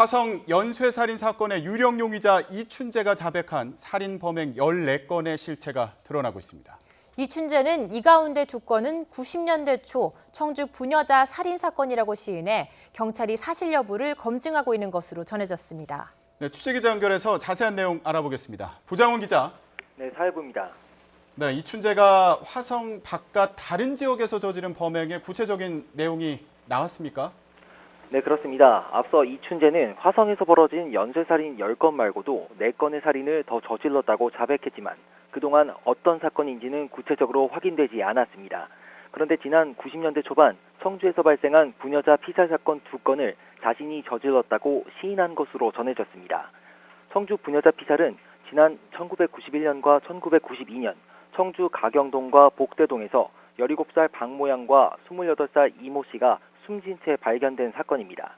화성 연쇄살인 사건의 유력 용의자 이춘재가 자백한 살인 범행 14건의 실체가 드러나고 있습니다. 이춘재는 이 가운데 2건은 90년대 초 청주 부녀자 살인 사건이라고 시인해 경찰이 사실 여부를 검증하고 있는 것으로 전해졌습니다. 네, 취재기자 연결해서 자세한 내용 알아보겠습니다. 부장원 기자. 네, 사회부입니다. 네, 이춘재가 화성 바깥 다른 지역에서 저지른 범행의 구체적인 내용이 나왔습니까? 네, 그렇습니다. 앞서 이춘재는 화성에서 벌어진 연쇄살인 10건 말고도 4건의 살인을 더 저질렀다고 자백했지만 그동안 어떤 사건인지는 구체적으로 확인되지 않았습니다. 그런데 지난 90년대 초반 청주에서 발생한 부녀자 피살 사건 2건을 자신이 저질렀다고 시인한 것으로 전해졌습니다. 청주 부녀자 피살은 지난 1991년과 1992년 청주 가경동과 복대동에서 17살 박모양과 28살 이모 씨가 숨진 채 발견된 사건입니다.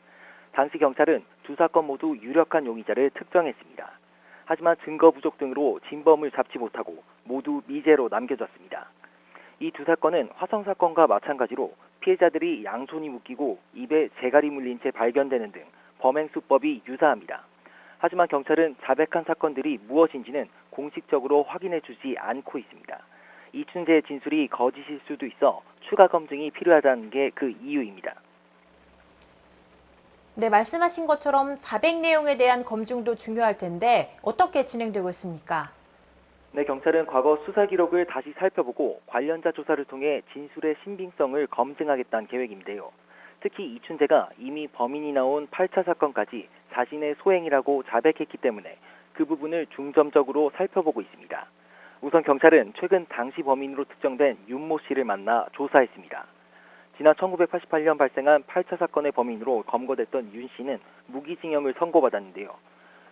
당시 경찰은 2 사건 모두 유력한 용의자를 특정했습니다. 하지만 증거 부족 등으로 진범을 잡지 못하고 모두 미제로 남겨졌습니다. 이 2 사건은 화성 사건과 마찬가지로 피해자들이 양손이 묶이고 입에 재갈이 물린 채 발견되는 등 범행 수법이 유사합니다. 하지만 경찰은 자백한 사건들이 무엇인지는 공식적으로 확인해주지 않고 있습니다. 이춘재의 진술이 거짓일 수도 있어 추가 검증이 필요하다는 게 그 이유입니다. 네, 말씀하신 것처럼 자백 내용에 대한 검증도 중요할 텐데 어떻게 진행되고 있습니까? 네, 경찰은 과거 수사 기록을 다시 살펴보고 관련자 조사를 통해 진술의 신빙성을 검증하겠다는 계획인데요. 특히 이춘재가 이미 범인이 나온 8차 사건까지 자신의 소행이라고 자백했기 때문에 그 부분을 중점적으로 살펴보고 있습니다. 우선 경찰은 최근 당시 범인으로 특정된 윤모 씨를 만나 조사했습니다. 지난 1988년 발생한 8차 사건의 범인으로 검거됐던 윤 씨는 무기징역을 선고받았는데요.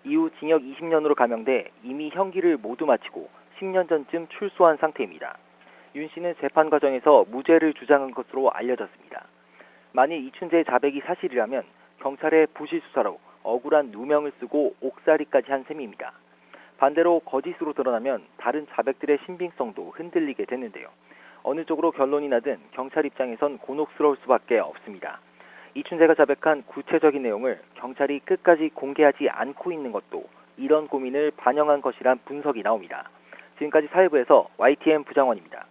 이후 징역 20년으로 감형돼 이미 형기를 모두 마치고 10년 전쯤 출소한 상태입니다. 윤 씨는 재판 과정에서 무죄를 주장한 것으로 알려졌습니다. 만일 이춘재의 자백이 사실이라면 경찰의 부실 수사로 억울한 누명을 쓰고 옥살이까지 한 셈입니다. 반대로 거짓으로 드러나면 다른 자백들의 신빙성도 흔들리게 되는데요. 어느 쪽으로 결론이 나든 경찰 입장에선 곤혹스러울 수밖에 없습니다. 이춘재가 자백한 구체적인 내용을 경찰이 끝까지 공개하지 않고 있는 것도 이런 고민을 반영한 것이란 분석이 나옵니다. 지금까지 사회부에서 YTN 부장원입니다.